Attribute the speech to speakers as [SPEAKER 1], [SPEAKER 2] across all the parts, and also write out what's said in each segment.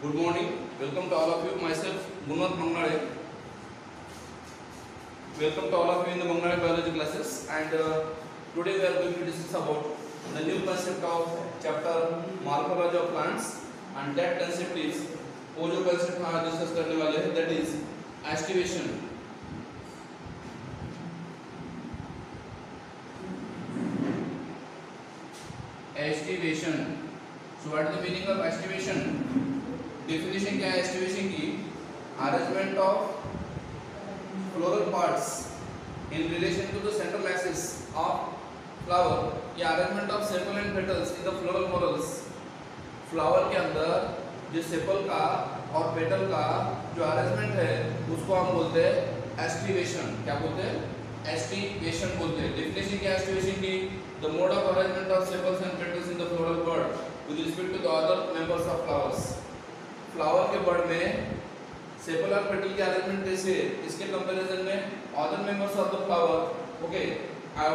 [SPEAKER 1] Good morning. Welcome to all of you. Myself, Gunnar Mangnade. Welcome to all of you in the Mangnade biology classes. And today we are going to discuss about the new concept of chapter Morphology of Plants. And that concept is, वो जो concept हम आज discuss करने वाले हैं, that is estivation. Estivation. So what is the meaning of estivation? Definition क्या है estivation की? Arrangement of floral parts in relation to the central axis of flower या arrangement of sepal and petals in the floral morals. Flower के अंदर जो sepal का और petal का जो अरेंजमेंट है उसको हम बोलते हैं एस्टिवेशन. क्या बोलते हैं? एस्टिवेशन बोलते हैं. डेफिनेशन क्या है एस्टिवेशन की? The mode of arrangement of sepals and petals in the floral bud with respect to the other members of flowers. Flower के बर्ड में सेपल और पेटल के अरेंजमेंट कैसे है इसके कंपैरिजन में other members of the flower okay are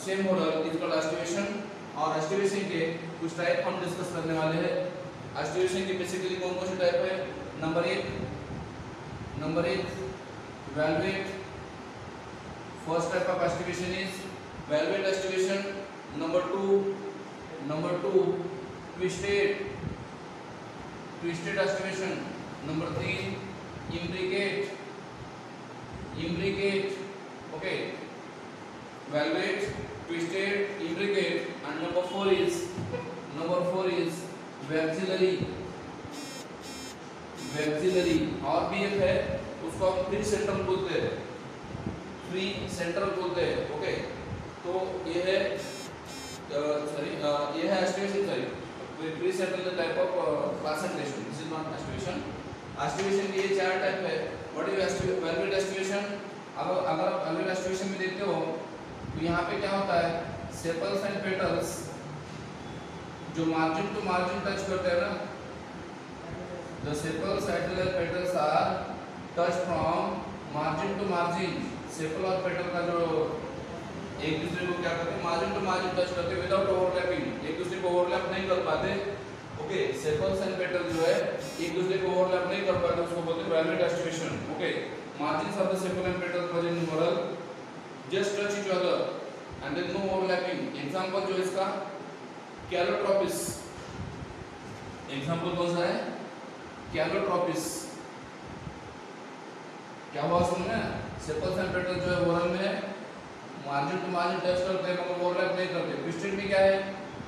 [SPEAKER 1] same model is called aestivation. और aestivation के कुछ टाइप हम डिस्कस करने वाले हैं. एस्टिवेशन की बेसिकली कौन कौन से टाइप है? नंबर एक velvet. First type of aestivation is velvet aestivation. Number two twisted aestivation. Number 3 imbricate okay velvet, twisted, imbricate, and number 4 is waxillary. और भी एक है उसको हम फ्री सेंट्रल बोलते हैं. ओके तो ये है ये है aestivation. Free central type of classification. This is not aestivation. Aestivation के ये 4 टाइप है. What is velvet aestivation? अगर आप वेलवेट एस्टिवेशन में देखते हो तो यहाँ पे क्या होता है? सेपल्स एंड पेटल्स जो मार्जिन टू मार्जिन टच करते हैं ना, the sepals and petals are touch from margin to margin. Sepal और पेटल का जो एक दूसरे को क्या करते हैं? मार्जिन टू मार्जिन टच करते हैं विदाउट ओवरलैपिंग. एक दूसरे को ओवरलैप नहीं कर पाते. ओके सेपल्स एंड पेटल जो है एक दूसरे को ओवरलैप नहीं कर पाते उसको बोलते हैं valvate aestivation. Okay margins of the sepal and petal present in model just touch each other and there no overlapping. Example जो इसका कैलोट्रोपिस. एग्जांपल कौन सा है? कैलोट्रोपिस. क्या हुआ सुनना? सेपल्स एंड पेटल जो है ओरल में मार्जिन टू मार्जिन टच करते हैं मगर ओवरलैप नहीं करते. ट्विस्टेड में क्या है?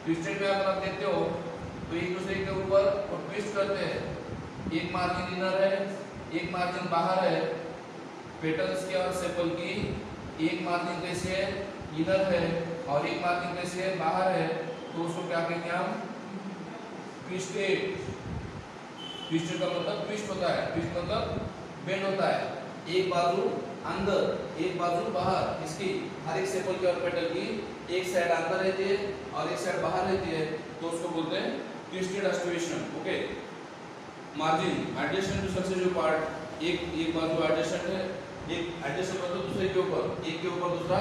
[SPEAKER 1] ट्विस्टेड में अगर आप देखते हो तो एक दूसरे के ऊपर ट्विस्ट करते हैं. एक मार्जिन इनर है, एक मार्जिन बाहर है. पेटल्स के और सेपल की एक मार्जिन कैसे है? इनर है और एक मार्जिन कैसे है? बाहर है. तो उसको क्या कहते हैं हम? ट्विस्टेड. ट्विस्टेड का मतलब ट्विस्ट होता है. ट्विस्ट मतलब बेंड होता है. एक बाजू अंदर एक बाजू बाहर. इसकी हर एक सेपल की और पेटल की एक साइड अंदर रहती है और एक साइड बाहर रहती है तो उसको बोलते हैं twisted aestivation. Okay margin adjacent two successive part. एक बाजू एडजस्टेंट है, एक एडजस्टेंट मतलब दूसरे के ऊपर, एक के ऊपर दूसरा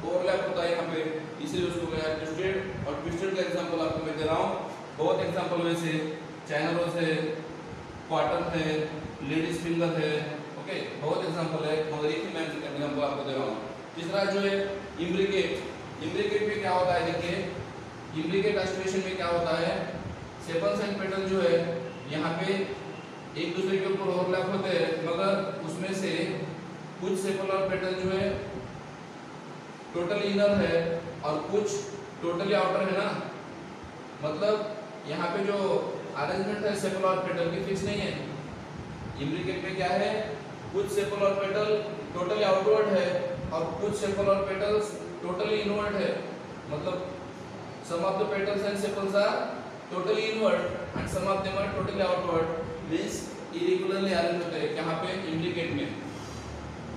[SPEAKER 1] ओवरलैप होता है यहाँ पे, इसलिए उसको कहा है ट्विस्टेड. और ट्विस्टेड का एग्जांपल आपको मैं दे रहा हूँ. बहुत एग्जांपल में से चाइना रोज है, कॉटन है, लेडीज फिंगर है. ओके बहुत एग्जांपल है मगर एक ही मैं एग्जांपल आपको दे रहा हूँ. तीसरा जो है इम्ब्रिकेट. इम्ब्रिकेट में क्या होता है? देखिए इम्ब्रिकेट एस्टिवेशन में क्या होता है? सेपल्स एंड पेटल जो है यहाँ पे एक दूसरे के ऊपर ओवरलैप होते हैं मगर उसमें से कुछ सेपल और पेटल जो है टोटली इनर है और कुछ टोटली आउटर है ना. मतलब यहाँ पे जो अरेंजमेंट है सेपल और पेटल की फिक्स नहीं है. इम्ब्रिकेट में क्या है? कुछ सेपल और पेटल टोटली आउटवर्ड है और कुछ सेपल और पेटल्स टोटली इनवर्ड है. मतलब some of the petals and sepals are totally inward and some of them are totally outward. Means irregularly arranged होते हैं. यहाँ पे इम्ब्रिकेट में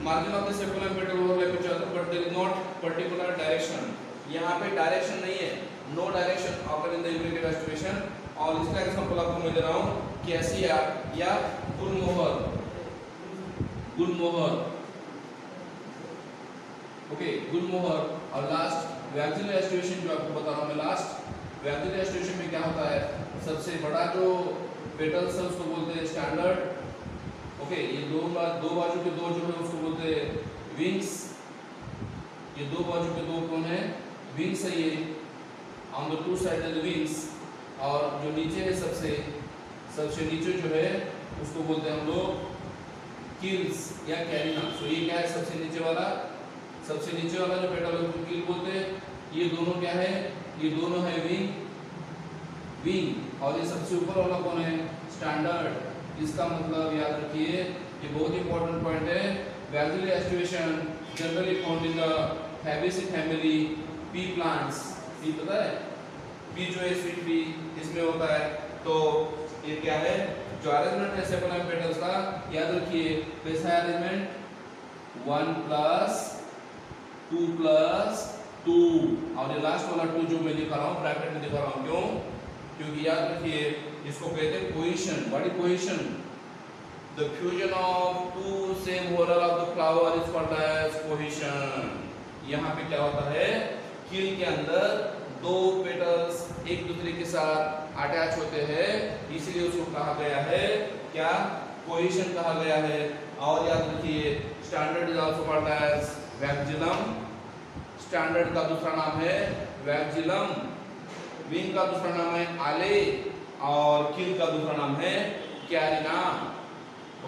[SPEAKER 1] margin of the sepal and petal overlap each other but there is not particular direction. यहाँ पे direction नहीं है. No direction occur in the imbricate estivation. और इसका एग्जांपल आपको मैं दे रहा हूँ कैसिया या गुलमोहर. ओके गुलमोहर. और लास्ट वैक्सीलरी एस्टिवेशन जो आपको बता रहा हूँ मैं. लास्ट वैक्सीलरी एस्टिवेशन में क्या होता है? सबसे बड़ा जो पेटल्स है उसको बोलते हैं स्टैंडर्ड। ओके, ये दो बाजू के दो जो है उसको बोलते हैं विंग्स। ये दो बाजू के दो कौन है? विंग्स है ये, on the two side the wings. और जो नीचे है सबसे नीचे जो है उसको बोलते हैं हम लोग कील्स या कैरिना। सो ये क्या है? सबसे नीचे वाला जो पेटल है उसको कील बोलते हैं। ये दोनों क्या है? ये दोनों है विंग। और ये सबसे ऊपर वाला कौन है? स्टैंडर्ड। इसका मतलब याद रखिए, ये बहुत इंपॉर्टेंट पॉइंट है। Vacuole aestivation generally found in the Fabaceae family P plants. P पता है? पी जो है स्वीट पी इसमें होता है। तो ये क्या है? जो अरेंजमेंट है सेपल पेटल्स का, याद रखिए कैसा अरेंजमेंट? 1 + 2 + 2। और ये लास्ट वाला 2 जो मैं दिखा रहा हूँ ब्रैकेट में दिखा रहा हूँ, क्यों? क्योंकि याद रखिए इसको कहते हैं cohesion. What is cohesion? The fusion of two same whorl of the flower is called as cohesion. यहाँ पे क्या होता है? कील के अंदर दो पेटल्स एक दूसरे के साथ अटैच होते हैं, इसलिए उसको कहा गया है क्या? कोहेशन कहा गया है। और याद रखिए standard is also called as vexillum. Standard का दूसरा नाम है वैक्यूलम, विंग का दूसरा नाम है आले, और कील का दूसरा नाम है कैरिना।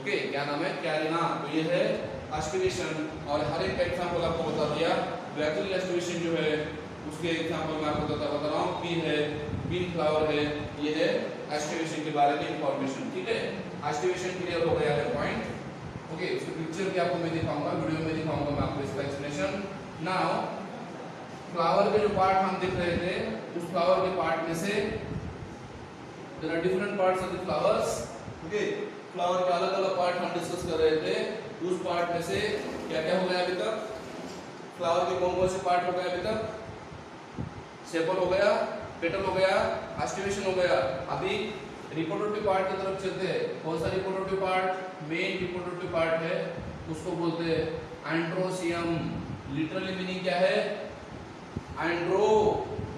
[SPEAKER 1] ओके, क्या नाम है? कैरिना। तो ये है एस्टिवेशन, और हर एक एग्जांपल आपको बता दिया। वैक्यूल एस्टिवेशन जो है उसके एग्जांपल में आपको बता रहा हूँ। पी है, बीन फ्लावर है, ये है एस्टिवेशन के बारे में इंफॉर्मेशन। ठीक है, एस्टिवेशन क्लियर हो गया है पॉइंट। ओके, उसके पिक्चर भी आपको मैं दिखाऊंगा, वीडियो में दिखाऊंगा मैं आपको इसका एक्सप्लेनेशन। नाउ फ्लावर के जो पार्ट हम देख रहे थे, उस फ्लावर के पार्ट में से there are different parts of the flowers. Okay, flower के अलग अलग पार्ट हम डिस्कस कर रहे थे। उस पार्ट में से क्या क्या हो गया अभी तक? फ्लावर के कौन कौन से पार्ट हो गए अभी तक? सेपल हो गया, पेटल हो गया, एस्टिवेशन हो गया। अभी रिप्रोडक्टिव पार्ट की तरफ चलते हैं। कौन सा reproductive part? Main reproductive part है, उसको बोलते हैं एंड्रोसियम। लिटरली मीनिंग क्या है? Andro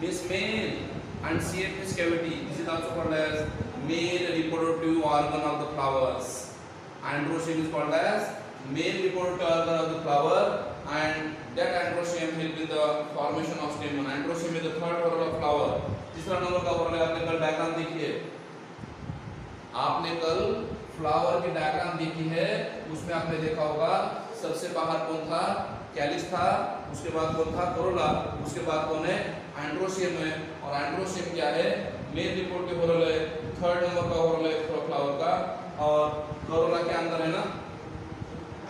[SPEAKER 1] means male and CF means cavity. This is also called as male reproductive organ of the flowers. Androecium is called as male reproductive organ of the flower, and that androecium help in the formation of stamen. Androecium is the third organ of flower. तीसरा number का organ है। आपने कल diagram देखी है, आपने कल flower की डायग्राम देखी है, उसमें आपने देखा होगा सबसे बाहर कौन था? कैलिक्स था, उसके बाद कौन था? कोरोला, उसके बाद कौन है? एंड्रोसियम है। और एंड्रोसियम क्या है? मेन रिप्रोडक्टिव व्होरल है, थर्ड नंबर का व्होरल है फ्लावर का। और कोरोला के अंदर है ना,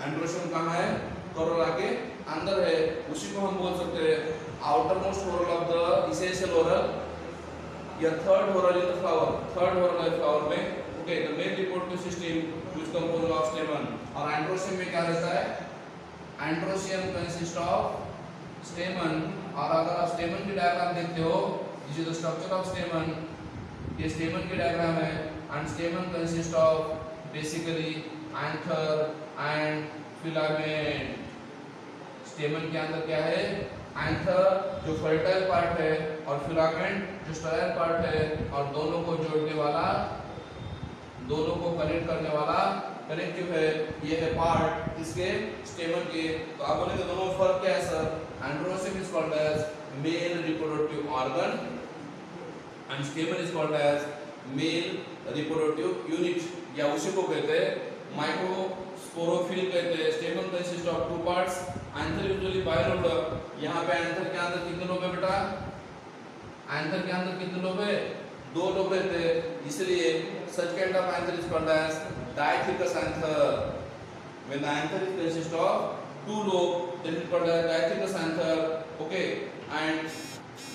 [SPEAKER 1] एंड्रोसियम कहाँ है? कोरोला के अंदर है। उसी को हम बोल सकते हैं outermost whorl of the essential whorl या third whorl in the flower. Third whorl है फ्लावर में। Okay, the main reproductive system which compose of stamen. और एंड्रोसियम में क्या रहता है? Androecium consist of stamen. और अगर आप स्टेमन की डायग्राम देखते हो, this is the structure of stamen. ये स्टेमन की डायग्राम है, and stamen consist of basically anther and filament. Stamen के अंदर क्या है? एंथर जो फर्टाइल पार्ट है, और फिलामेंट जो स्टेराइल पार्ट है, और दोनों को जोड़ने वाला, दोनों को कनेक्ट करने वाला कनेक्टिव है। ये है पार्ट इसके स्टेमन के। तो आप बोलेंगे दोनों फर्क क्या है sir? Androecium is called as male reproductive organ and stamen is called as male reproductive unit, या उसी को कहते हैं माइक्रोस्पोरोफिल कहते हैं। Stamen consist of two parts, anther usually bilobe. यहाँ पे एंथर के अंदर कितने लोब है बेटा? एंथर के अंदर कितने लोब है? 2 लोब रहते हैं, इसलिए such kind of anther is called as diathecous anther. When the anther is consist of 2 lobes, then it is called as diathecous anther. Okay, and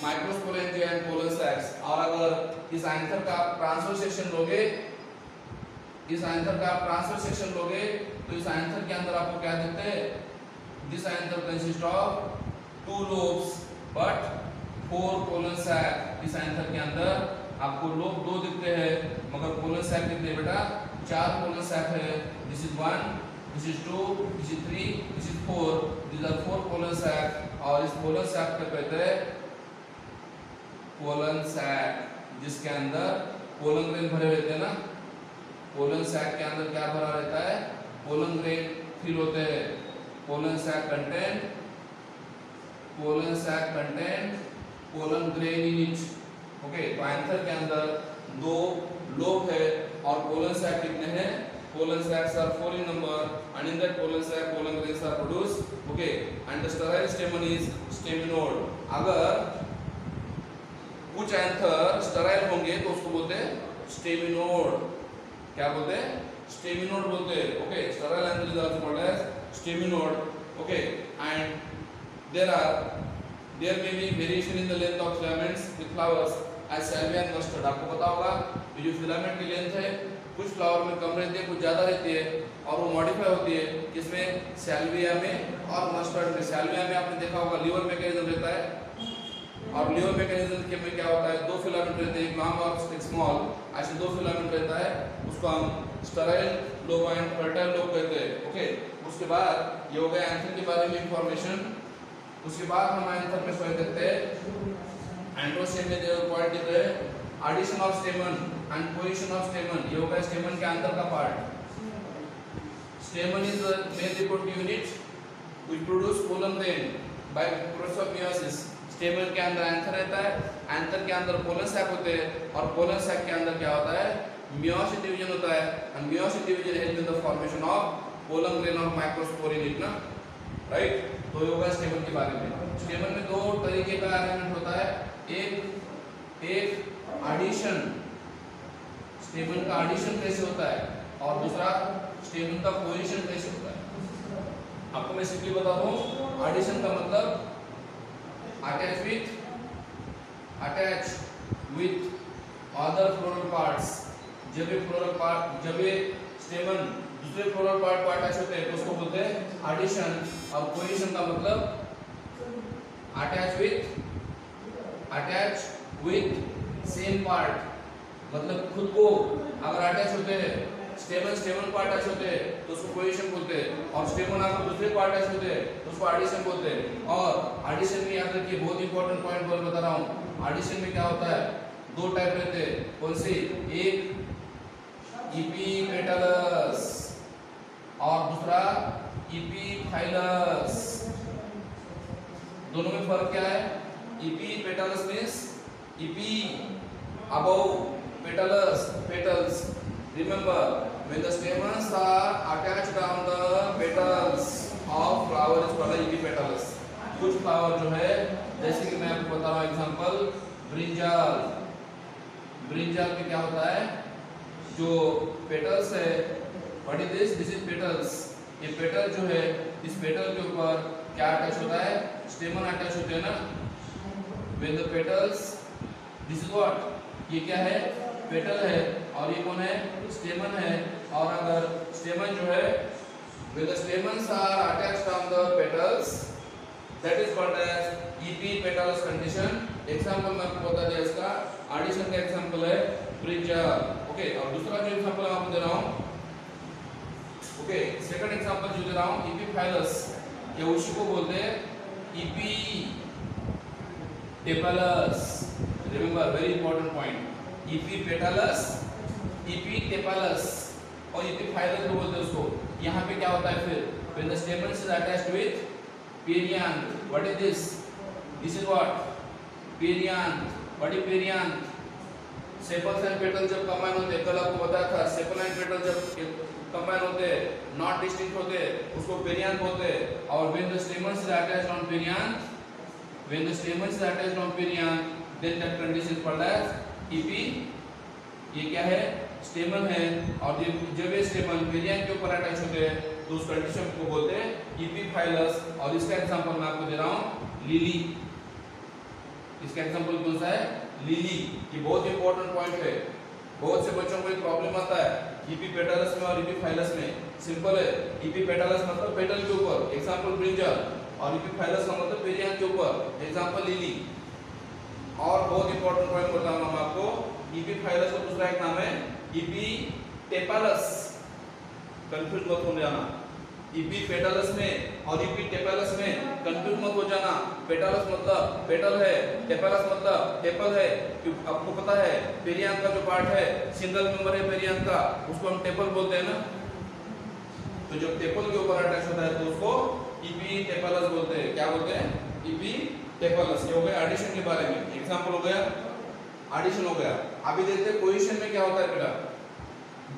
[SPEAKER 1] microsporangia and pollen sacs. और अगर इस anther का transverse section लोगे, इस anther का transverse section लोगे, तो इस anther के अंदर आपको क्या दिखते हैं? This anther consists of 2 lobes but 4 pollen sac. इस anther के अंदर आपको लोब 2 दिखते हैं, मगर पोलन सैक कितने बेटा? 4 पोलन सैक है। This is 1, this is 2, this is 3, this is 4। This are 4 pollen sac. और इस पोलन सैक को कहते हैं पोलन सैक, जिसके अंदर पोलन ग्रेन भरे रहते हैं ना, पोलन सैक के अंदर क्या भरा रहता है, पोलन ग्रेन फिल होते हैं। Pollen sac content pollen grain in each. Okay, तो एंथर के अंदर 2 लोब है और पोलन सैक कितने हैं, pollen sacs are 4 in number, and in that pollen sac pollen grains are produced. Okay, and the sterile stamen is staminode. अगर कुछ anther sterile होंगे तो उसको बोलते हैं स्टेमिनोड। क्या बोलते हैं, स्टेमिनोड बोलते हैं। Okay, sterile anther is also called as staminode. Okay, and there may be variation in the length of filaments with flowers as salvia and mustard। आपको पता होगा ये जो फिलामेंट की लेंथ है कुछ फ्लावर में कम रहती है, कुछ ज़्यादा रहती है, और वो मॉडिफाई होती है किसमें, सैल्विया में और मस्टर्ड में। सैल्विया में आपने देखा होगा लीवर मैकेनिज्म रहता है, और लीवर मैकेनिज्म के में क्या होता है, 2 फिलामेंट रहते हैं, एक लॉन्ग और एक स्मॉल, ऐसे 2 फिलामेंट रहता है, उसको हम sterile lobe and fertile lobe कहते हैं। ओके, उसके बाद ये हो गया एंथर के बारे में इंफॉर्मेशन। उसके बाद हम एंथर में पढ़ देखते हैं एंड्रोसेम में जो पॉइंट दिख रहे हैं, addition of stamen and position of stamen. ये होगा स्टेमन के अंदर का part. Stamen is main reproductive unit which produce pollen grain by process of meiosis. Stamen के अंदर एंथर रहता है, एंथर के अंदर पोलन सैक होते हैं, और पोलन सैक के अंदर क्या होता है, मेयोसिस डिवीजन होता है, and meiosis division help in the formation of pollen grain और माइक्रोस्पोर इन इट ना, राइट। तो ये होगा स्टेमन के बारे में। स्टेमन में 2 तरीके का अरेंजमेंट होता है, एक एडिशन, स्टेमन का एडिशन कैसे होता है, और दूसरा स्टेमन का पोजीशन कैसे होता है। आपको मैं सिंपली बता दूं, एडिशन का मतलब attach with other floral parts. जब ये स्टेमन दूसरे फ्लोरल पार्ट को अटैच होते हैं तो उसको बोलते हैं एडिशन। और पोजीशन का मतलब अटैच विथ सेम पार्ट, मतलब खुद को अगर अटैच होते हैं, स्टेमन को अटैच होते हैं तो उसको पोजीशन बोलते हैं, और स्टेमन अगर दूसरे को अटैच होते हैं तो उसको एडिशन बोलते हैं। और एडिशन में याद रखिए, बहुत इंपॉर्टेंट पॉइंट बता रहा हूँ, एडिशन में क्या होता है, 2 टाइप रहते हैं। कौन सी, एक इपीपेटलस और दूसरा इपीफाइलस। दोनों में फर्क क्या है, epipetalous means epi above, petalus petals। Remember, when the stamens are attached on the petals of flower is called epipetalus। कुछ फ्लावर जो है, जैसे कि मैं आपको बता रहा हूँ एग्जांपल, ब्रिंजल में क्या होता है, जो पेटल्स है, what is this, this is petals. ये पेटल जो है, इस पेटल के ऊपर क्या अटैच होता है, स्टेमन अटैच होते हैं ना। when the petals, this is what, ये क्या है, पेटल है, और ये कौन है, स्टेमन है। और अगर स्टेमन जो है, when the stamens are attached on the petals, that is called as epipetalous condition। Example मैं आपको बता दिया इसका, एडिशन का एग्जांपल है ब्रिंजल। ओके, और दूसरा जो एग्जांपल मैं आपको दे रहा हूँ, ओके, सेकंड एग्जांपल जो दे रहा हूँ, इपीफाइलस, ये उसी को बोलते हैं इपीटेपलस। रिमेंबर, वेरी इंपॉर्टेंट पॉइंट, इपीपेटलस, इपीटेपलस और इपीफाइलस को बोलते हैं उसको। यहाँ पे क्या होता है फिर, when the stamens is attached with perianth, what is this, this is what, perianth। what is perianth, sepals and petal जब कंबाइन होते हैं, कल आपको बताया था, सेपल एंड पेटल जब कंबाइन होते हैं, नॉट डिस्टिंक्ट होते हैं, उसको पेरियांथ बोलते हैं। और when the stamens is attached on perianth, when the stamens is attached on perianth, then that condition is called as epi। ये क्या है, स्टेमन है, और जब ये स्टेमन पेरियांथ के ऊपर अटैच होते हैं तो उस कंडीशन को बोलते हैं इपीफाइलस। और इसका एग्जांपल मैं आपको दे रहा हूँ, लिली। इसका एग्जांपल कौन सा है, लिली। ये बहुत इंपॉर्टेंट पॉइंट है, बहुत से बच्चों को एक प्रॉब्लम आता है इपीपेटलस में और इपीफाइलस में। सिंपल है, इपीपेटलस मतलब पेटल के ऊपर, एग्जांपल ब्रिंजल, और इपीफाइलस का मतलब पेरियांथ के ऊपर, एग्जांपल लिली। और बहुत इंपॉर्टेंट पॉइंट बताऊंगा मैं आपको, इपीफाइलस का दूसरा एक नाम है इपीटेपलस, कंफ्यूज मत हो जाना। इपीपेटलस में और इपीटेपेलस में कंफ्यूज मत हो जाना। पेटलस मतलब पेटल है, टेपेलस मतलब टेपल है। आपको पता है पेरियांथ का जो पार्ट है सिंगल मेंबर है पेरियांथ का, उसको हम टेपल बोलते हैं ना। तो जब टेपल के ऊपर अटैच होता है तो उसको इपीटेपेलस बोलते हैं। क्या बोलते हैं? इपीटेपेलस। ये हो गया एडिशन के बारे में, एग्जांपल हो गया, एडिशन हो गया। अभी देखते हैं कोहेशन में क्या होता है बेटा।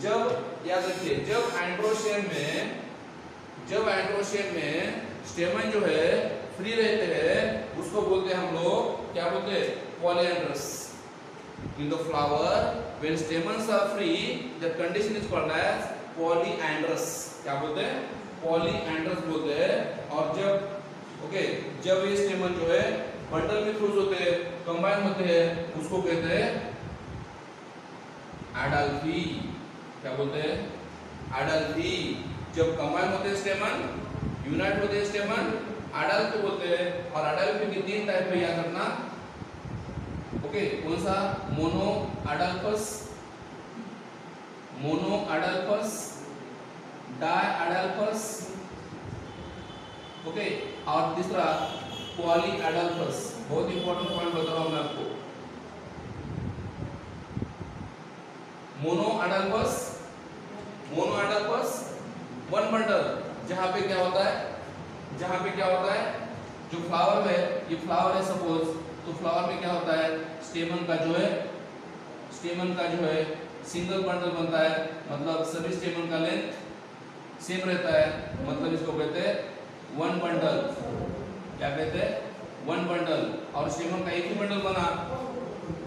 [SPEAKER 1] जब याद रखिए जब एंड्रोशियम में स्टेमन जो है फ्री रहते हैं उसको बोलते हैं हम लोग, क्या बोलते हैं? Polyandrous. In the flower when stamens are free that condition is called as polyandrous. क्या बोलते हैं? पॉलीएंड्रस बोलते हैं। और जब ये स्टेमन जो है बंडल में फ्यूज होते हैं, कंबाइन होते हैं, उसको कहते हैं एडल्फी। क्या बोलते हैं? एडल्फी। जब कंबाइन होते हैं स्टेमन, यूनाइट होते हैं स्टेमन, एडल्फी बोलते हैं। और एडल्फी की 3 टाइप पे याद रखना। कौन सा? मोनो एडल्फस, डाई एडल्फस, और तीसरा पॉली एडल्फस। बहुत इंपॉर्टेंट पॉइंट बता रहा हूं मैं आपको। Mono adelphous one bundle. जहां पे क्या होता है जो फ्लावर है, ये फ्लावर है सपोज, तो फ्लावर में क्या होता है? स्टेमन का जो है सिंगल बंडल बनता है, मतलब सभी स्टेमन का लेंथ सेम रहता है, मतलब इसको कहते हैं वन बंडल। क्या कहते हैं? One bundle. और स्टेमन का एक ही बंडल बना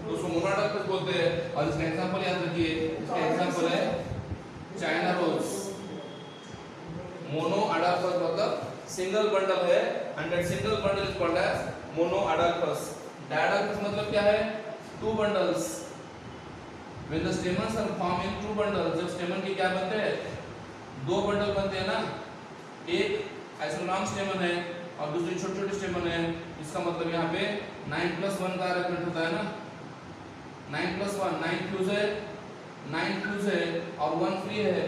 [SPEAKER 1] तो उसको मोनोएडल्फस बोलते हैं। और इसका एग्जांपल याद रखिए, इसका एग्जांपल है चाइना रोज। मोनोएडल्फस मतलब सिंगल बंडल है, and that single bundle is called as monoadelphous. Diadelphous मतलब क्या है? 2 bundles. When the stamens are forming 2 bundles, जब स्टेमन के क्या बनते हैं? 2 बंडल बनते हैं ना। एक आइसोलॉन्ग स्टेमन है और दूसरी छोटी स्टेमन है। इसका मतलब यहाँ पे 9+1 का अरेंजमेंट होता है ना। 9+1, 9 फ्यूज है और 1 फ्री है,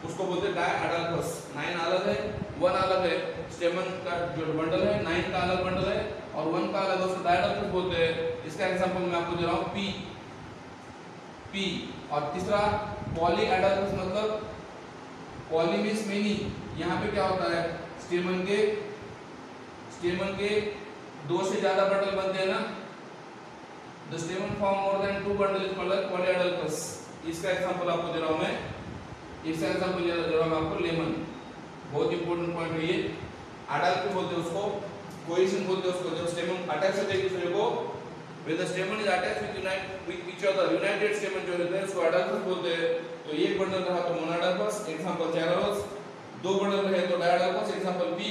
[SPEAKER 1] उसको बोलते हैं डायएडल्फस। 9 अलग है, 1 अलग है। स्टेमन का जो बंडल है 9 का अलग बंडल है और 1 का अलग है, उसको डायएडल्फस बोलते हैं। इसका एग्जांपल मैं आपको दे रहा हूँ पी। और तीसरा पॉलीएडल्फस मतलब पॉली मींस मेनी। यहाँ पे क्या होता है? स्टेमन के 2 से ज्यादा बंडल बनते हैं ना। The स्टेमन form more than 2 bundle is called polyadelphous. इसका एग्जांपल आपको दे रहा हूं मैं, आपको लेमन। बहुत इंपॉर्टेंट पॉइंट है ये। एडल्फी बोलते हैं उसको, कोहेशन बोलते हैं उसको। जब स्टेमन अटैच होते हैं एक दूसरे को, when the स्टेमन is attached with each other, United स्टेमन जो रहते हैं उसको एडल्फस बोलते हैं। तो एक बंडल रहा तो मोनोएडल्फस, एग्जांपल चाइना रोज। 2 बंडल रहे तो डायएडल्फस, एग्जांपल पी।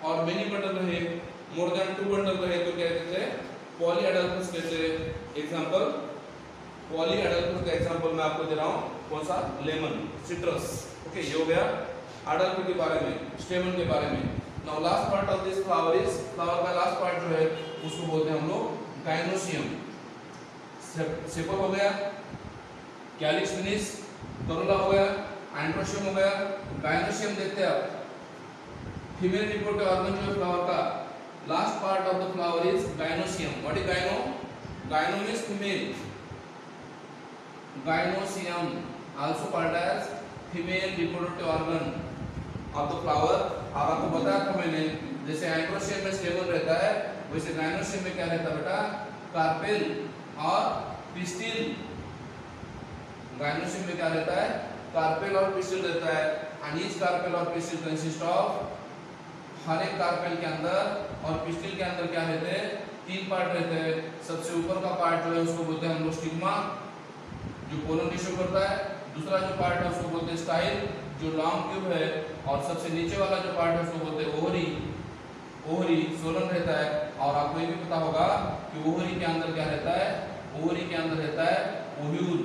[SPEAKER 1] और मेनी बंडल रहे, मोर देन 2 बंडल रहे तो क्या कहते हैं? पॉलीएडल्फस कहते हैं। एग्जांपल पॉलीएडल्फस का एग्जांपल मैं आपको दे रहा हूं, कौन सा? Lemon, citrus. ये हो गया एडल्फी के बारे में, स्टेमन के बारे में। Now last part of this flower का लास्ट पार्ट जो है उसको बोलते हैं हम लोग गाइनोसियम। सेपल हो गया, कैलिक्स फिनिश, करोला हो गया, एंड्रोशियम हो गया, गाइनोसियम। देखते हैं आप फीमेल रिप्रोडक्टिव ऑर्गन जो है फ्लावर का, last part of the flower is gynoecium. What is gyno? Gyno means female. Gynoecium also called as female reproductive organ of the flower. और आपको बताया था मैंने, जैसे एंड्रोशियम में स्टेमन रहता है, वैसे गाइनोसियम में क्या रहता है बेटा? कार्पेल और पिस्टिल। गाइनोसियम में क्या रहता है? कार्पेल और पिस्टिल रहता है। एंड ईच कार्पेल और पिस्टिल कंसिस्ट ऑफ, हर एक कार्पेल के अंदर और पिस्टिल के अंदर क्या रहते हैं? 3 पार्ट रहते हैं। सबसे ऊपर का पार्ट जो है उसको बोलते हैं हम लोग स्टिग्मा, जो पोलन टिश्यू करता है। दूसरा जो पार्ट है उसको बोलते हैं स्टाइल, जो लॉन्ग ट्यूब है। और सबसे नीचे वाला जो पार्ट है उसको बोलते हैं ओवरी, सोलन रहता है। और आपको ये भी पता होगा कि ओवरी के अंदर क्या रहता है? ओवरी के अंदर रहता है ओव्यूल।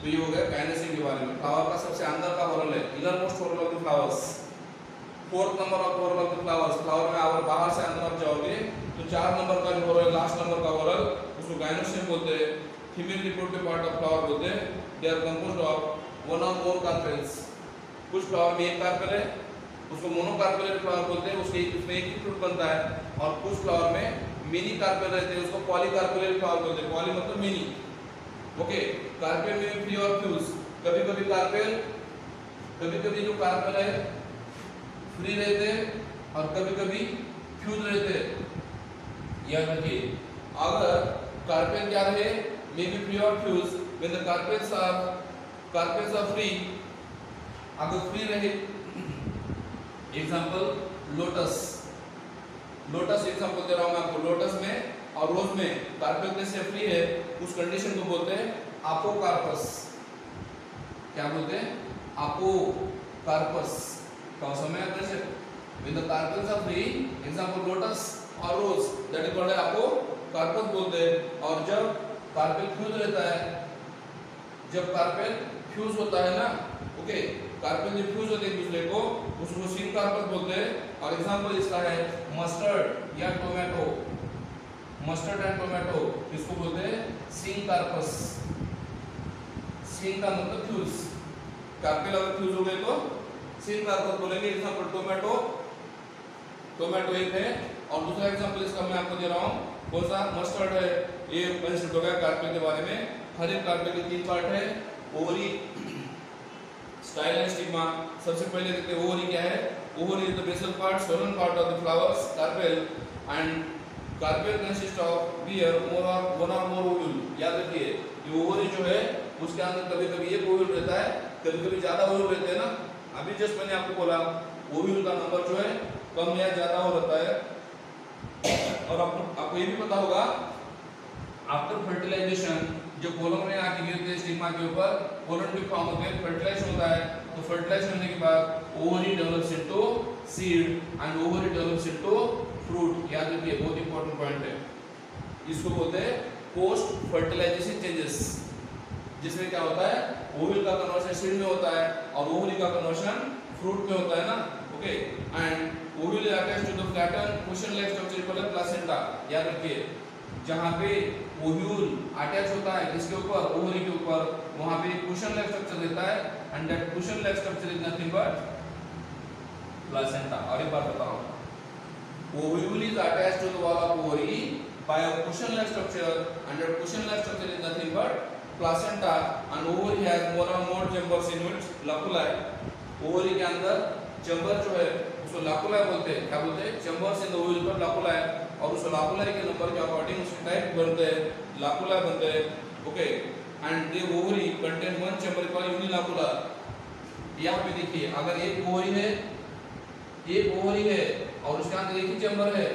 [SPEAKER 1] तो ये हो गया गाइनोसियम के बारे में। फ्लावर का सबसे अंदर का वॉरल है, inner most वॉरल of the flowers. 4th number of वॉरल of the flowers. Flower में आप बाहर से अंदर आप जाओगे तो 4 नंबर का जो वॉरल, लास्ट नंबर का वॉरल, उसको गाइनोसियम बोलते हैं। Female reproductive part of flower बोलते हैं। They are composed of 1 or more carpels. कुछ फ्लावर में एक कार्पेल है, उसको मोनोकार्पेल फ्लावर बोलते हैं, उसके उसमें एक ही फ्रूट बनता है। और कुछ फ्लावर में मिनी कार्पेल रहते हैं, उसको पॉलीकार्पेल फ्लावर बोलते हैं। पॉली मतलब मिनी। ओके, कार्पेल में फ्री और फ्यूज, कभी कभी कार्पेल, कभी कभी जो कार्पेल है फ्री रहते हैं और कभी कभी फ्यूज रहते हैं। याद रखिए, अगर कार्पेल क्या रहे, मे बी फ्री और fuse, when the carpels are free, अगर फ्री रहे, एग्जांपल लोटस, लोटस एग्जांपल दे रहा हूं मैं आपको। लोटस में और रोज में कार्पेल कैसे फ्री है, उस कंडीशन को बोलते हैं अपोकार्पस। क्या बोलते हैं? अपोकार्पस। कौन सा में कैसे, when the carpels are free, example lotus और rose, that is called apocarpous बोलते हैं। और जब कार्पेल फ्यूज रहता है, जब कार्पेल फ्यूज होता है ना, ओके, कार्पेल जब फ्यूज होते हैं एक दूसरे को, उसको सिन कार्पस बोलते हैं। और एग्जांपल इसका है मस्टर्ड या टोमेटो, मस्टर्ड एंड टोमेटो, इसको बोलते हैं सिन कार्पस। सिन का मतलब फ्यूज, कार्पेल अगर फ्यूज हो गए तो सिन कार्पस बोलेंगे। एग्जांपल टोमेटो, टोमेटो एक है। और दूसरा एग्जांपल इसका मैं आपको दे रहा हूँ, कौन सा? मस्टर्ड है। ये कंसेप्ट हो गया कार्पेल के बारे में। हर एक कार्पेल के तीन पार्ट है, ओवरी, स्टाइल एंड स्टिग्मा। सबसे पहले देखते हैं ओवरी क्या है। Ovary is the basal part, swollen part of the flowers carpel, and carpel consist of bear more और वन और मोर ओव्यूल। याद रखिए, ये ओवरी जो है उसके अंदर कभी कभी एक ओव्यूल रहता है, कभी कभी ज्यादा ओव्यूल रहते हैं ना। अभी जस्ट मैंने आपको बोला ओव्यूल का नंबर जो है कम या ज्यादा हो रहता है। और आपको ये भी पता होगा, आफ्टर फर्टिलाइजेशन जो पोलन में आके गिरते हैं स्टिग्मा के ऊपर, पोलन भी फॉर्म होते हैं, फर्टिलाइज होता है। तो फर्टिलाइज होने के बाद ovary develops into seed and ovary develops into fruit. याद रखिए, बहुत इंपॉर्टेंट पॉइंट है। इसको बोलते हैं पोस्ट फर्टिलाइजेशन चेंजेस, जिसमें क्या होता है, ओवरी का कन्वर्शन सीड में होता है और ओवरी का कन्वर्शन फ्रूट में होता है ना। Okay, and ovule is attached to the flatten cushion like structure called placenta. याद रखिए, जहां पे ओव्यूल अटैच होता है किसके ऊपर, ओवरी के ऊपर, वहां पे कुशन लाइक स्ट्रक्चर रहता है, and that cushion like structure is nothing but placenta. और एक बात बताओ, ovule is attached to the wall of ovary by a cushion like structure, and that cushion like structure is nothing but placenta, and ovary has more और more chambers in its loculi. Ovary के अंदर chamber जो है उसको लकुलाई बोलते हैं। क्या बोलते हैं? चैम्बर्स इन द ओवरी पर लकुलाई, और उस लाकुलाई के नंबर के अकॉर्डिंग उसके टाइप बनते हैं, लाकुला बनते हैं। Okay, and the ovary contain one chamber called unilocular. यहाँ पे देखिए, अगर एक ओवरी है, एक ओवरी है और उसके अंदर एक ही चैम्बर है,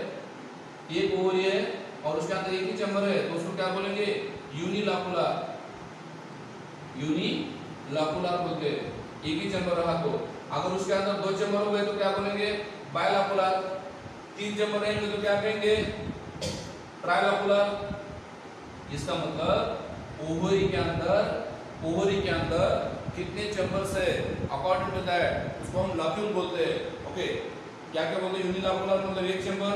[SPEAKER 1] एक ओवरी है और उसके अंदर एक ही चैम्बर है, तो उसको क्या बोलेंगे? यूनिलाकुलर। यूनिलाकुलर बोलते हैं, एक ही चैम्बर रहा तो। अगर उसके अंदर दो चैम्बर हो गए तो क्या बोलेंगे? बायलाकुलर। तीन चैम्बर रहेंगे तो क्या कहेंगे? ट्राइलाकुलर। इसका मतलब ओवरी के अंदर कितने चैम्बर्स है, अकॉर्डिंग टू दैट उसको हम लक्यूल बोलते हैं। ओके, क्या क्या बोलते हैं? यूनिलाकुलर मतलब एक चैम्बर,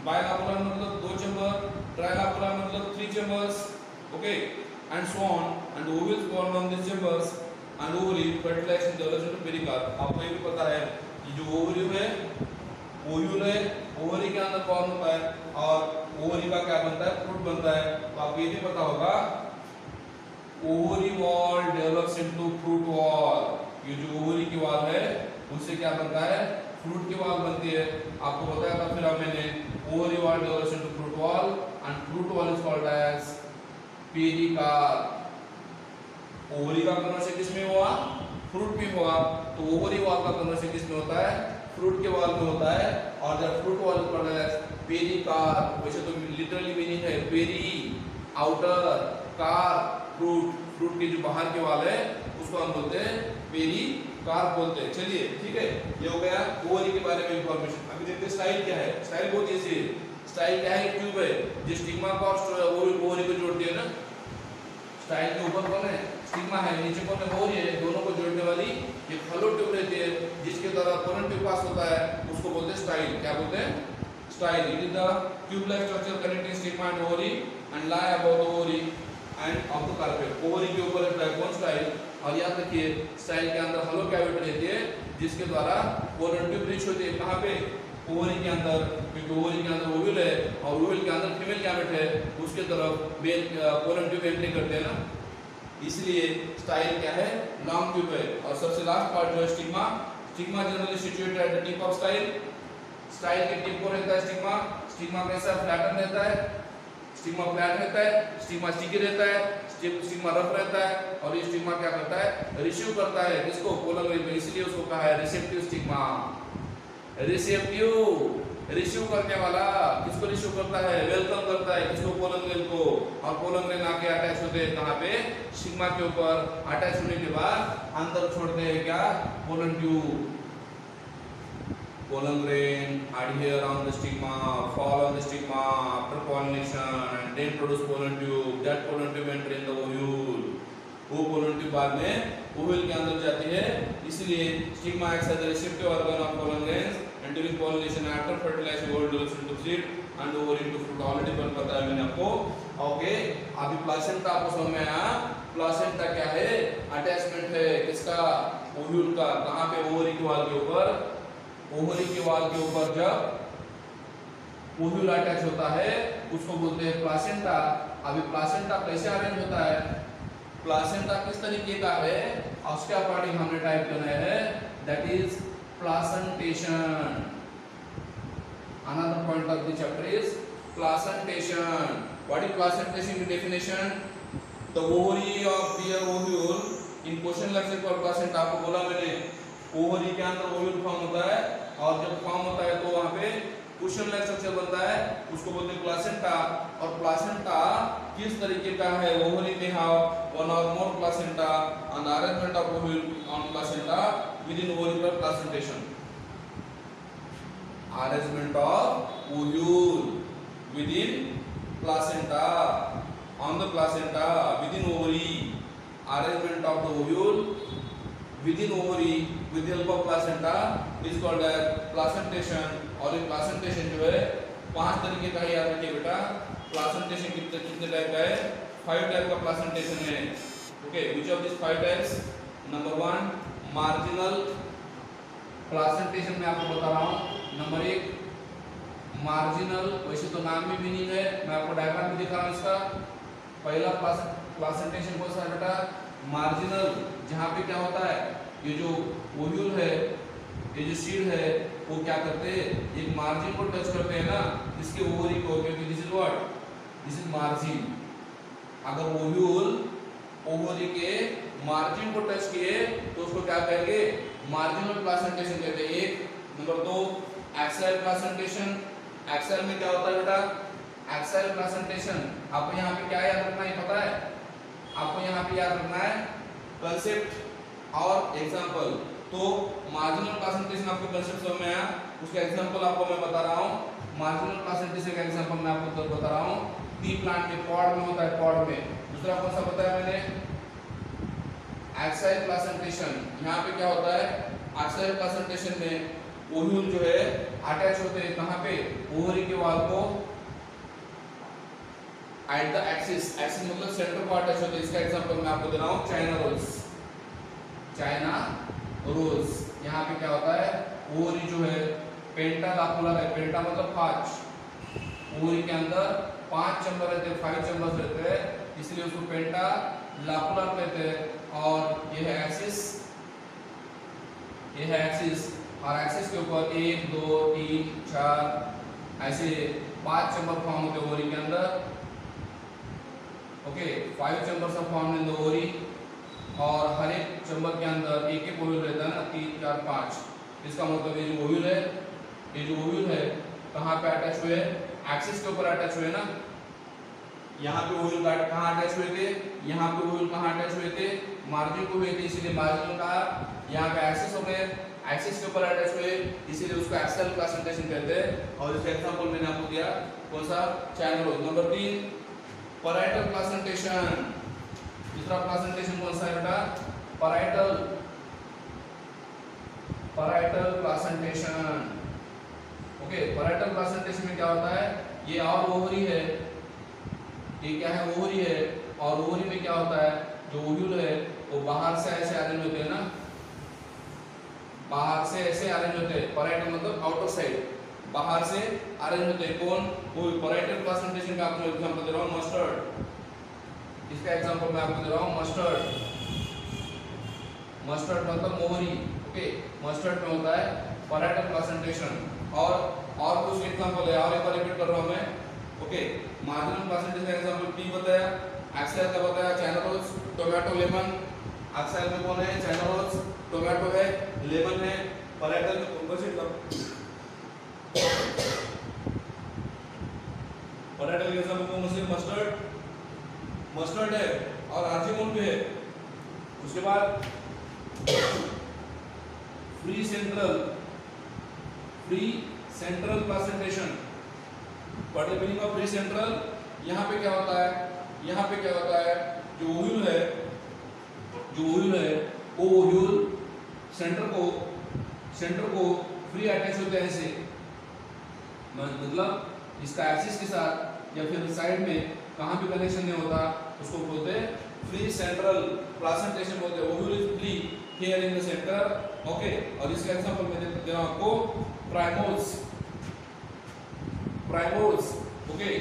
[SPEAKER 1] बायलाकुलर मतलब दो चैम्बर, ट्राइलाकुलर मतलब three chambers. Okay, and so on, and ovules form on this chambers and ovary fertilization develops into pericarp. आपको ये भी पता है कि जो ओवरी है, ओव्यूल है, ओवरी के अंदर फॉर्म होता है और ओवरी का क्या बनता है? फ्रूट बनता है। तो आपको ये भी पता होगा, ovary wall develops into fruit wall. ये जो ओवरी की वॉल है उससे क्या बनता है? फ्रूट की वॉल बनती है। आपको बताया था फिर मैंने, ovary wall develops into fruit wall and fruit wall is called as pericarp. Ovary का कन्वर्शन किसमें हुआ? फ्रूट में हुआ। तो ओवरी वॉल का कन्वर्शन किसमें होता है? फ्रूट के वॉल में होता है। और जब fruit wall is called as pericarp. वैसे तो लिटरली मीनिंग है peri, outer, carp, fruit. Fruit के जो बाहर के वाल है उसको हम बोलते हैं पेरिकार्प बोलते हैं। चलिए ठीक है, ये हो गया ओवरी के बारे में इंफॉर्मेशन। अभी देखते हैं स्टाइल क्या है। स्टाइल बहुत इजी है। स्टाइल क्या है? ट्यूब है, जो स्टिग्मा को ओवरी को जोड़ती है ना। स्टाइल के ऊपर कौन है? स्टिग्मा है, नीचे कौन है? ओवरी है। दोनों को जोड़ने वाली एक हॉलो ट्यूब रहती है, जिसके द्वारा पोलन ट्यूब पास होता है, उसको बोलते हैं स्टाइल। क्या बोलते हैं? Style. It is the tube like structure connecting stigma and ovary and lie above the ovary and of the carpel। Ovary के ऊपर रहता है कौन? स्टाइल। और याद रखिए स्टाइल के अंदर हॉलो कैविटी रहती है जिसके द्वारा पोलन ट्यूब रीच होती है कहाँ पे, ओवरी के अंदर, क्योंकि ओवरी के अंदर ओव्यूल है और ओव्यूल के अंदर फीमेल गैमेट है, उसके तरफ मेल पोलन ट्यूब एंट्री करते हैं ना, इसलिए स्टाइल क्या है, लॉन्ग ट्यूब है। और सबसे लास्ट पार्ट जो है stigma, stigma generally situated at the tip of style, style के टिप को रहता है स्टिग्मा, स्टिग्मा कैसा फ्लैटन रहता है, स्टिग्मा फ्लैट रहता है, स्टिग्मा स्टिकी रहता है, स्टिग्मा रफ रहता है और ये स्टिग्मा क्या करता है, रिसीव करता है किसको, पोलन ग्रेन को, इसलिए उसको कहा है रिसेप्टिव स्टिग्मा। रिसेप्टिव रिसीव करने वाला, किसको रिसीव करता है, वेलकम करता है किसको, पोलन ग्रेन को, और पोलन ग्रेन आके अटैच होते हैं कहाँ पे, स्टिग्मा के ऊपर, अटैच होने के बाद अंदर छोड़ते हैं क्या, pollen tube, pollen grain adhere on the stigma, fall on the stigma after pollination and then produce pollen tube, that pollen tube enter in the ovule, वो pollen tube बाद में ovule के अंदर जाती है, इसलिए stigma acts as the receptive organ of pollen grains and during pollination after fertilization ovule develops into seed and ovary into fruit, already पता है मैंने आपको। ओके, अभी प्लासेंटा आपको समझ में आया, प्लासेंटा क्या है, अटैचमेंट है किसका, ओव्यूल का, कहाँ पे, ओवरी के वाल के ऊपर, ओवरी के वाल के ऊपर जब ओव्यूल अटैच होता है उसको बोलते हैं प्लासेंटा। अभी प्लासेंटा कैसे अरेंज होता है, प्लासेंटा किस तरीके का है, ऑस्टियोपार्टिक हमने टाइप करना है, that is placentation. Another point of the chapter is placentation. What is placentation की definition, the ovary of the ovule in question lecture पर प्लासेंटा आपको बोला मैंने, ओवरी के अंदर ओव्यूल फॉर्म होता है और जब फॉर्म होता है तो वहां पे कुशन लाइक स्ट्रक्चर बनता है, उसको बोलते हैं प्लासेंटा। और प्लासेंटा किस तरीके का है, ओवरी में हैव वन और more placenta and arrangement of ovule on placenta within ovular placentation, arrangement of ovule within placenta on the placenta within ovary, arrangement of the ovule within ovary with the help of placenta is called as placentation। और ये placentation जो है 5 तरीके का है, याद रखिए बेटा, placentation कितने टाइप का है, 5 टाइप का placentation है। Okay, which of these 5 types, number 1 marginal placentation मैं आपको बता रहा हूँ। नंबर 1 marginal, वैसे तो नाम में मीनिंग है, मैं आपको डायग्राम भी दिखा रहा हूँ इसका। पहला placentation कौन सा है बेटा, मार्जिनल, जहाँ पे क्या होता है, ये जो ओव्यूल है, ये जो सीड है, वो क्या करते हैं, एक मार्जिन को टच करते हैं ना, इसके ओवरी को, क्योंकि this is what, this is margin. अगर ओव्यूल ओवरी के मार्जिन को टच किए तो उसको क्या कहेंगे, मार्जिनल प्लासेंटेशन कहते हैं। एक नंबर 2 एक्साइल प्लासेंटेशन। एक्साइल में क्या होता है बेटा, एक्साइल प्लासेंटेशन आपको यहाँ पे क्या याद रखना है पता है, आपको यहाँ पे याद रखना है कंसेप्ट और एग्जांपल। तो मार्जिनल प्लासेंटेशन आपको कंसेप्ट समझ में आया, उसका एग्जांपल आपको मैं बता रहा हूँ। मार्जिनल प्लासेंटेशन का एग्जांपल मैं आपको बता रहा हूँ, टी प्लांट में पॉड में होता है, पॉड में। दूसरा कौन सा बताया मैंने, एक्साइल प्लासेंटेशन। यहाँ पे क्या होता है, एक्साइल प्लासेंटेशन में ओव्यूल जो है अटैच होते हैं कहाँ पे, ओवरी के वाल को एट द एक्सिस, एक्सिस मतलब सेंटर को अटैच होते हैं। इसका एग्जांपल मैं आपको दे रहा हूँ, चाइना रोज। चाइना रोज यहाँ पे क्या होता है, ओवरी जो है पेंटा लाकुलर है, पेंटा मतलब 5, ओवरी के अंदर 5 चैम्बर रहते हैं, 5 चैम्बर्स रहते हैं, इसलिए उसको पेंटा लाकुलर कहते हैं। और ये है एक्सिस, ये है एक्सिस, और एक्सिस के ऊपर 1 2 3 4 ऐसे 5 चैम्बर फॉर्म होते हैं ओवरी के अंदर। Okay, 5 chambers of form in the ovary, और हर एक चैम्बर के अंदर एक एक ओव्यूल रहता है ना, 3 4 5। इसका मतलब ये जो ओव्यूल है, ये जो ओव्यूल है कहाँ पे अटैच हुए, एक्सिस के ऊपर अटैच हुए ना। यहाँ पे ओव्यूल कहाँ अटैच हुए थे, यहाँ पे ओव्यूल कहाँ अटैच हुए थे, मार्जिन को हुए थे, इसीलिए मार्जिन कहा। यहाँ पे एक्सिस हो गए, एक्सिस के ऊपर अटैच हुए, इसीलिए उसको एक्साइल प्लासेंटेशन कहते हैं। और इसका एग्जांपल मैंने आपको दिया, कौन सा, China rose. Number 3 parietal placentation. दूसरा प्लासेंटेशन कौन सा है बेटा, parietal, parietal placentation. Okay, parietal placentation में क्या होता है, ये और ओवरी है, ये क्या है, ओवरी है, और ओवरी में क्या होता है, जो ओव्यूल है वो बाहर से ऐसे अरेंज होते हैं ना, बाहर से ऐसे अरेंज होते हैं, पैराइटल मतलब आउटर साइड, बाहर से अरेंज होते हैं। कौन? वो पैराइटल प्लासेंटेशन का आपको एग्जांपल दे रहा हूँ, मस्टर्ड। इसका एग्जांपल मैं आपको दे रहा हूँ, मस्टर्ड। मस्टर्ड मतलब मोहरी, ओके। मस्टर्ड में होता है पैराइटल प्लासेंटेशन। और कुछ एग्जांपल है, और एक बार रिपीट कर रहा हूँ मैं, ओके। मार्जिनल प्लासेंटेशन का एग्जांपल पी बताया, एक्सेल का बताया China rose, tomato, lemon. Axile में कौन है? चाइना रोज, टोमेटो है, लेमन है। पैराइटल में कौन सी पैराइटल के एग्जांपल कौन से? मस्टर्ड है और आर्जिमोन भी है। उसके बाद free central placentation. What is meaning of free central? यहाँ पे क्या होता है? यहाँ पे क्या होता है? जो ओव्यूल है वो ओव्यूल सेंटर को फ्री अटैच होते हैं ऐसे, मतलब इसका एक्सिस के साथ या फिर साइड में कहाँ भी कनेक्शन नहीं होता, उसको बोलते हैं फ्री सेंट्रल प्लासेंटेशन बोलते हैं। Ovule is free here in the centre, okay. और इसका एग्जांपल मैं दे रहा हूं आपको, primrose, okay.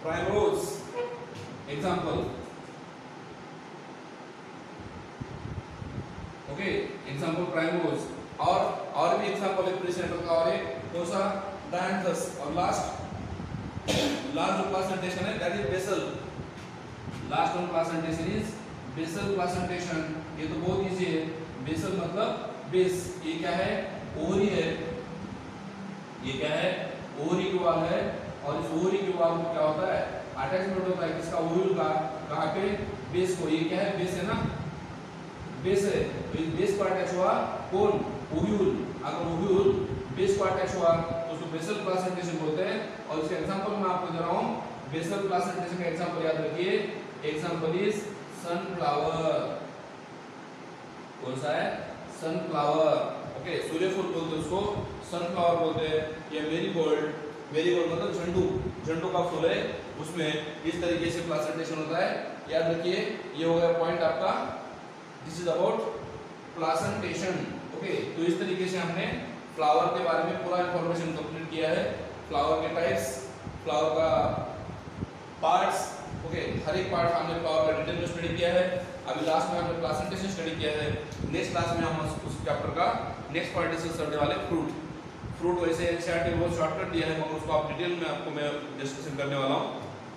[SPEAKER 1] Primrose example, okay. Example primrose. और भी एग्जांपल है फ्री सेंट्रल का, और एक कौन सा? डायंथस। और लास्ट जो प्लासेंटेशन है that is basal. Last one placentation is basal placentation. ये तो बहुत इजी है। बेसल मतलब बेस। ये क्या है? ओवरी है। ये क्या है? ओवरी की वॉल है। और इस ओवरी की वॉल में क्या होता है? अटैचमेंट होता है किसका? ओव्यूल का। कहाँ पे? बेस को। ये क्या है? बेस है ना, बेस है। तो इस बेस को अटैच हुआ कौन? ओव्यूल। अगर ओव्यूल बेस को अटैच हुआ तो उसको बेसल प्लासेंटेशन बोलते हैं। और इसका एग्जांपल मैं आपको दे रहा हूँ, बेसल प्लासेंटेशन का एग्जांपल याद रखिए। Example is sunflower. कौन सा है? Sunflower, okay. सूर्यफूल बोलते हैं उसको, सनफ्लावर बोलते हैं। ये मेरीगोल्ड मतलब झंडू का फूल है, उसमें इस तरीके से प्लासेंटेशन होता है। याद रखिए, ये हो गया पॉइंट आपका। This is about placentation, okay. तो इस तरीके से हमने फ्लावर के बारे में पूरा इंफॉर्मेशन कंप्लीट किया है। फ्लावर के टाइप्स, फ्लावर का पार्ट्स, ओके। हर एक पार्ट हमने फ्लावर का डिटेल में स्टडी किया है। अभी लास्ट में हमने प्लासेंटेशन स्टडी किया है। नेक्स्ट क्लास में हम उस चैप्टर का नेक्स्ट पार्ट डिस्कस करने वाले फ्रूट वैसे एनसीईआरटी बहुत शॉर्टकट दिया है, मगर उसको आप डिटेल में आपको मैं डिस्कशन करने वाला हूँ।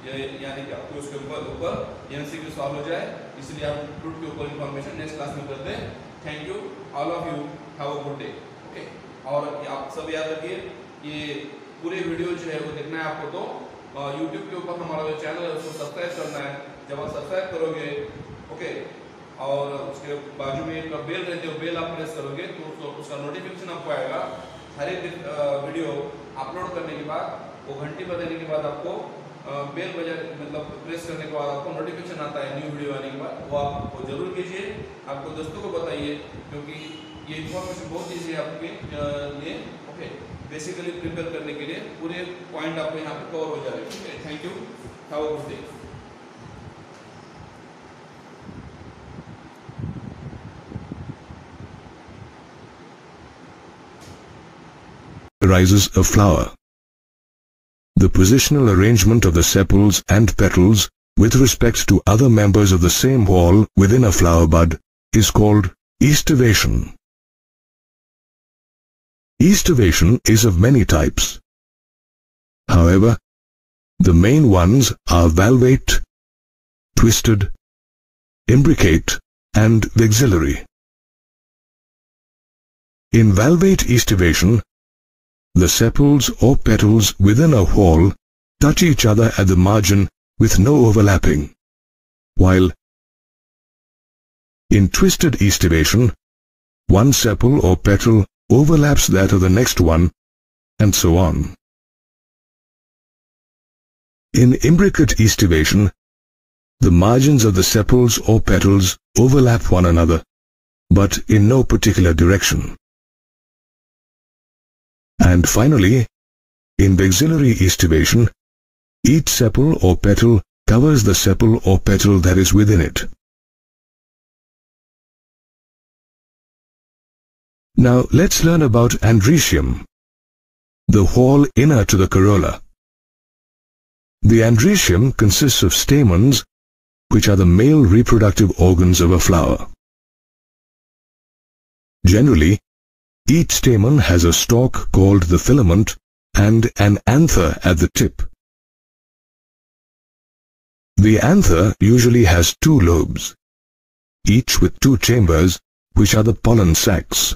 [SPEAKER 1] यानी कि आपको उसके ऊपर एमसीक्यू सॉल्व हो जाए, इसलिए आप फ्रूट के ऊपर इंफॉर्मेशन नेक्स्ट क्लास में करते हैं। Thank you all of you, have a good day, okay. और आप सब याद रखिए, ये पूरे वीडियो जो है वो देखना है आपको, तो यूट्यूब के ऊपर हमारा जो चैनल है उसको सब्सक्राइब करना है। जब आप सब्सक्राइब करोगे, ओके, और उसके बाजू में एक बेल रहती है, बेल आप प्रेस करोगे तो उसका नोटिफिकेशन आपको आएगा। हर एक वीडियो अपलोड करने के बाद, वो घंटी बजाने के बाद आपको बेल बजा मतलब प्रेस करने के बाद आपको नोटिफिकेशन आता है न्यू वीडियो आने के बाद। वो आप जरूर कीजिए, आपको दोस्तों को बताइए, क्योंकि ये इन्फॉर्मेशन बहुत ईजी है आपके लिए, ओके। बेसिकली प्रिपेयर करने के लिए पूरे पॉइंट आपको यहाँ पे कवर हो जाएंगे, okay. Thank you, have a good day.
[SPEAKER 2] Arises a flower. The positional arrangement of the sepals and petals, with respect to other members of the same wall within a flower bud, is called aestivation. Aestivation is of many types. However, the main ones are valvate, twisted, imbricate, and vexillary. In valvate aestivation, the sepals or petals within a whorl touch each other at the margin with no overlapping, while in twisted aestivation, one sepal or petal overlaps that of the next one, and so on. In imbricate aestivation, the margins of the sepals or petals overlap one another, but in no particular direction. And finally, in vexillary aestivation, each sepal or petal covers the sepal or petal that is within it. Now let's learn about androecium, the whorl inner to the corolla. The androecium consists of stamens, which are the male reproductive organs of a flower. Generally, each stamen has a stalk called the filament and an anther at the tip. The anther usually has two lobes, each with two chambers, which are the pollen sacs.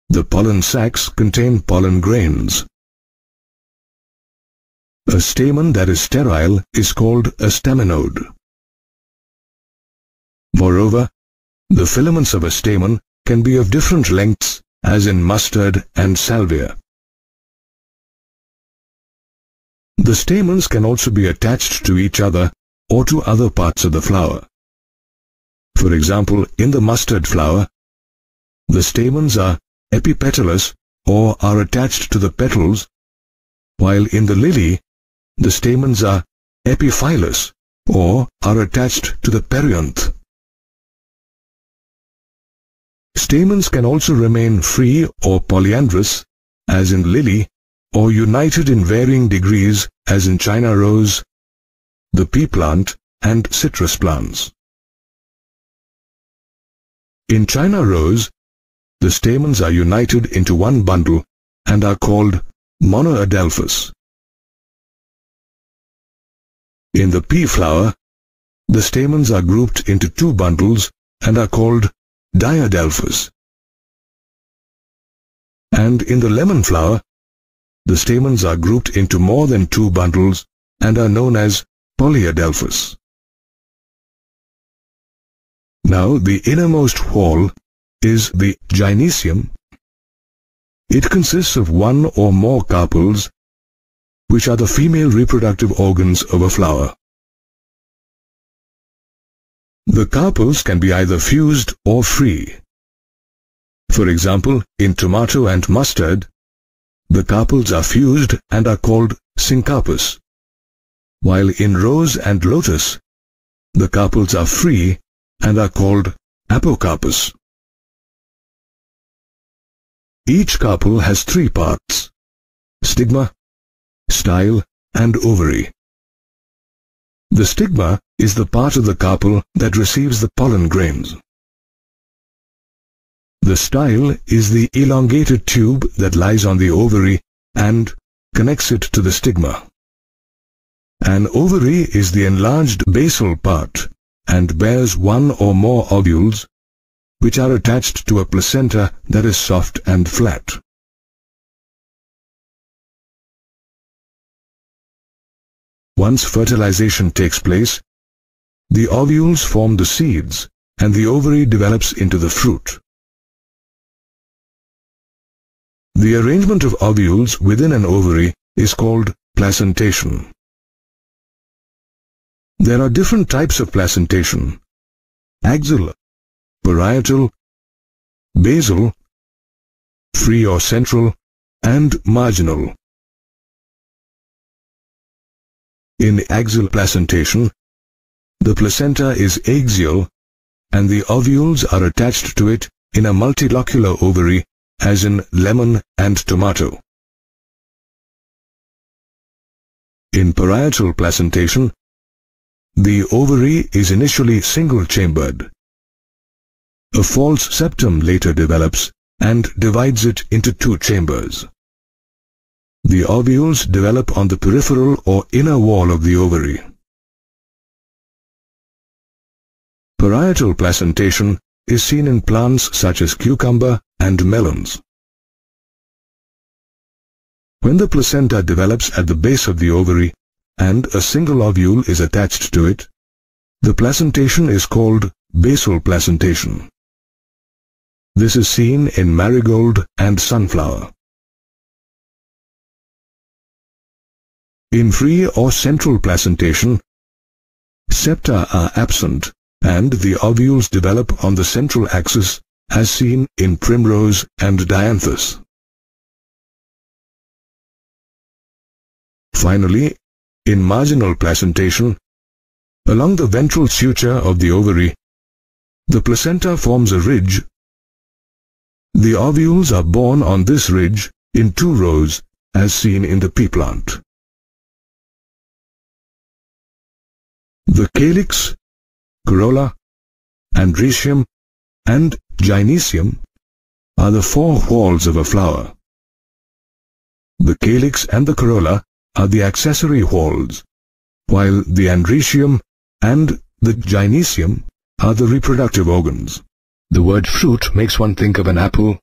[SPEAKER 2] The pollen sacs contain pollen grains. A stamen that is sterile is called a staminode. Moreover, the filaments of a stamen can be of different lengths, as in mustard and salvia. The stamens can also be attached to each other or to other parts of the flower. For example, in the mustard flower, the stamens are epipetalous or are attached to the petals, while in the lily, the stamens are epiphyllous or are attached to the perianth. Stamens can also remain free or polyandrous, as in lily, or united in varying degrees, as in China rose, the pea plant, and citrus plants. In China rose, the stamens are united into one bundle and are called monoadelphous. In the pea flower, the stamens are grouped into two bundles and are called diadelphous. And in the lemon flower, the stamens are grouped into more than two bundles and are known as polyadelphous. Now the innermost whorl is the gynoecium. It consists of one or more carpels, which are the female reproductive organs of a flower. The carpels can be either fused or free. For example, in tomato and mustard, the carpels are fused and are called syncarpous, while in rose and lotus, the carpels are free and are called apocarpous. Each carpel has three parts: stigma, style, and ovary. The stigma is the part of the carpel that receives the pollen grains. The style is the elongated tube that lies on the ovary and connects it to the stigma. An ovary is the enlarged basal part and bears one or more ovules, which are attached to a placenta that is soft and flat. Once fertilization takes place, the ovules form the seeds and the ovary develops into the fruit. The arrangement of ovules within an ovary is called placentation. There are different types of placentation: axial, parietal, basal, free or central, and marginal. In axial placentation, the placenta is axial and the ovules are attached to it in a multilocular ovary, as in lemon and tomato. In parietal placentation, the ovary is initially single-chambered. A false septum later develops and divides it into two chambers. The ovules develop on the peripheral or inner wall of the ovary. Parietal placentation is seen in plants such as cucumber and melons. When the placenta develops at the base of the ovary and a single ovule is attached to it, the placentation is called basal placentation. This is seen in marigold and sunflower. In free or central placentation, septa are absent and the ovules develop on the central axis, as seen in primrose and dianthus. Finally, in marginal placentation, along the ventral suture of the ovary, the placenta forms a ridge. The ovules are borne on this ridge in 2 rows, as seen in the pea plant. The calyx, corolla, androecium, and gynoecium are the 4 whorls of a flower. The calyx and the corolla are the accessory whorls, while the androecium and the gynoecium are the reproductive organs. The word fruit makes one think of an apple,